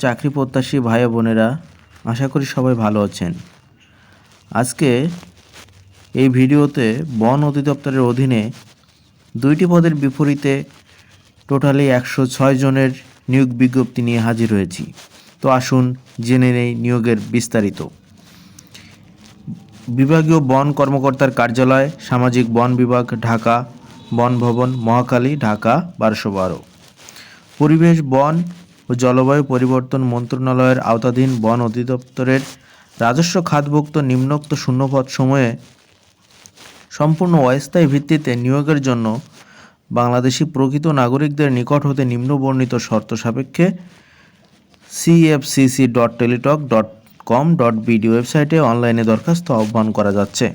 চাকরি প্রত্যাশী ভাই বোনেরা, আশা করি সবাই ভালো আছেন। আজকে এই ভিডিওতে বন অধিদপ্তরের অধীনে 2টি পদের বিপরীতে টোটালি 106 জনের নিয়োগ বিজ্ঞপ্তি নিয়ে হাজির হয়েছি। তো আসুন জেনে নেই নিয়োগের বিস্তারিত। বিভাগীয় বন কর্মকর্তার কার্যালয়, সামাজিক বন বিভাগ, ঢাকা। বন ভবন, মহাখালী, ঢাকা 1212। পরিবেশ, বন ও জলবায়ু পরিবর্তন মন্ত্রণালয়ের আওতাধীন বন অধিদপ্তরের রাজস্ব খাতভুক্ত নিম্নোক্ত শূন্যপদ সময়ে সম্পূর্ণ অস্থায়ী ভিত্তিতে নিয়োগের জন্য বাংলাদেশি প্রকৃত নাগরিকদের নিকট হতে নিম্নবর্ণিত শর্ত সাপেক্ষে cfcc.teletalk.com.bd ওয়েবসাইটে অনলাইনে দরখাস্ত আহ্বান করা যাচ্ছে।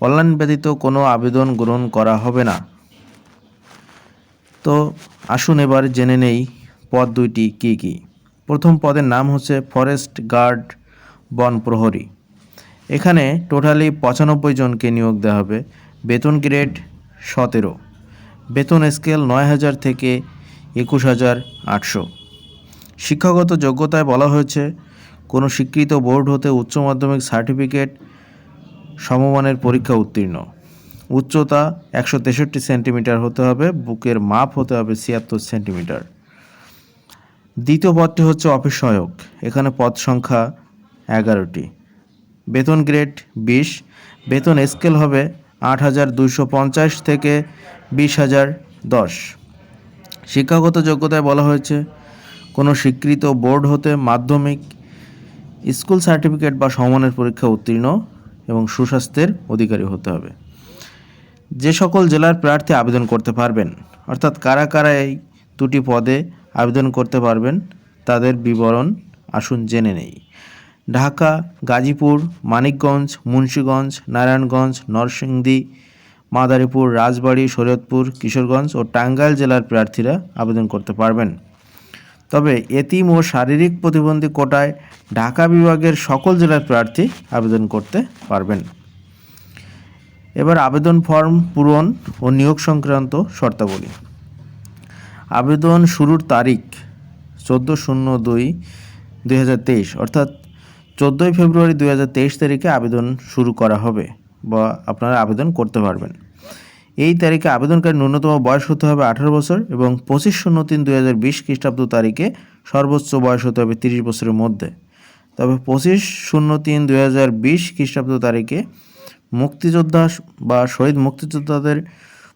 অনলাইন ব্যতীত কোনো আবেদন গ্রহণ করা হবে না। তো আসুন এবার জেনে নেই পদ দুইটি কী কী। প্রথম পদের নাম হচ্ছে ফরেস্ট গার্ড, বন প্রহরী। এখানে টোটালি 95 জনকে নিয়োগ দেওয়া হবে। বেতন গ্রেড 17, বেতন স্কেল 9,000 থেকে 21,800। শিক্ষাগত যোগ্যতায় বলা হয়েছে কোনো স্বীকৃত বোর্ড হতে উচ্চ মাধ্যমিক সার্টিফিকেট সমমানের পরীক্ষা উত্তীর্ণ। উচ্চতা 163 সেন্টিমিটার হতে হবে, বুকের মাপ হতে হবে 76 সেন্টিমিটার। দ্বিতীয় পদটি হচ্ছে অফিস সহায়ক। এখানে পদ সংখ্যা 11টি। বেতন গ্রেড 20, বেতন স্কেল হবে 8,250 থেকে 20,010। শিক্ষাগত যোগ্যতায় বলা হয়েছে কোনো স্বীকৃত বোর্ড হতে মাধ্যমিক স্কুল সার্টিফিকেট বা সমমানের পরীক্ষা উত্তীর্ণ এবং সুস্বাস্থ্যের অধিকারী হতে হবে। যে সকল জেলার প্রার্থী আবেদন করতে পারবেন, অর্থাৎ কারা কারা এই 2টি পদে আবেদন করতে পারবেন তাদের বিবরণ আসুন জেনে নেই। ঢাকা, গাজীপুর, মানিকগঞ্জ, মুন্সিগঞ্জ, নারায়ণগঞ্জ, নরসিংদী, মাদারীপুর, রাজবাড়ী, শরীয়তপুর, কিশোরগঞ্জ ও টাঙ্গাইল জেলার প্রার্থীরা আবেদন করতে পারবেন। তবে এতিম ও শারীরিক প্রতিবন্ধী কোটায় ঢাকা বিভাগের সকল জেলার প্রার্থী আবেদন করতে পারবেন। এবার আবেদন ফর্ম পূরণ ও নিয়োগ সংক্রান্ত শর্তাবলী। আবেদন শুরুর তারিখ 14/02/2023, অর্থাৎ 14 ফেব্রুয়ারি 2023 তারিখে আবেদন শুরু করা হবে বা আপনারা আবেদন করতে পারবেন। এই তারিখে আবেদনকারী ন্যূনতম বয়স হতে হবে 18 বছর এবং 25/03/2020 খ্রিস্টাব্দ তারিখে সর্বোচ্চ বয়স হতে হবে 30 বছরের মধ্যে। তবে 25/03/2020 খ্রিস্টাব্দ তারিখে মুক্তিযোদ্ধা বা শহীদ মুক্তিযোদ্ধাদের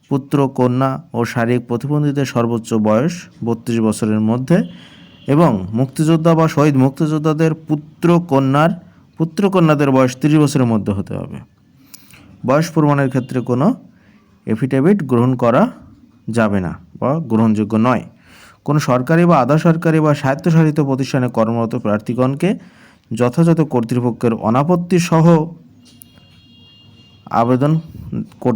পুত্র, কন্যা ও শারীরিক প্রতিবন্ধীদের সর্বোচ্চ বয়স 32 বছরের মধ্যে এবং মুক্তিযোদ্ধা বা শহীদ মুক্তিযোদ্ধাদের পুত্র কন্যাদের বয়স 30 বছরের মধ্যে হতে হবে। বয়স প্রমাণের ক্ষেত্রে কোনো এফিডেভিট গ্রহণ করা যাবে না বা গ্রহণযোগ্য নয়। কোনো সরকারি বা আধা সরকারি বা স্বায়ত্তশাসিত প্রতিষ্ঠানে কর্মরত প্রার্থীগণকে যথাযথ কর্তৃপক্ষের অনাপত্তি সহ আবেদন করতে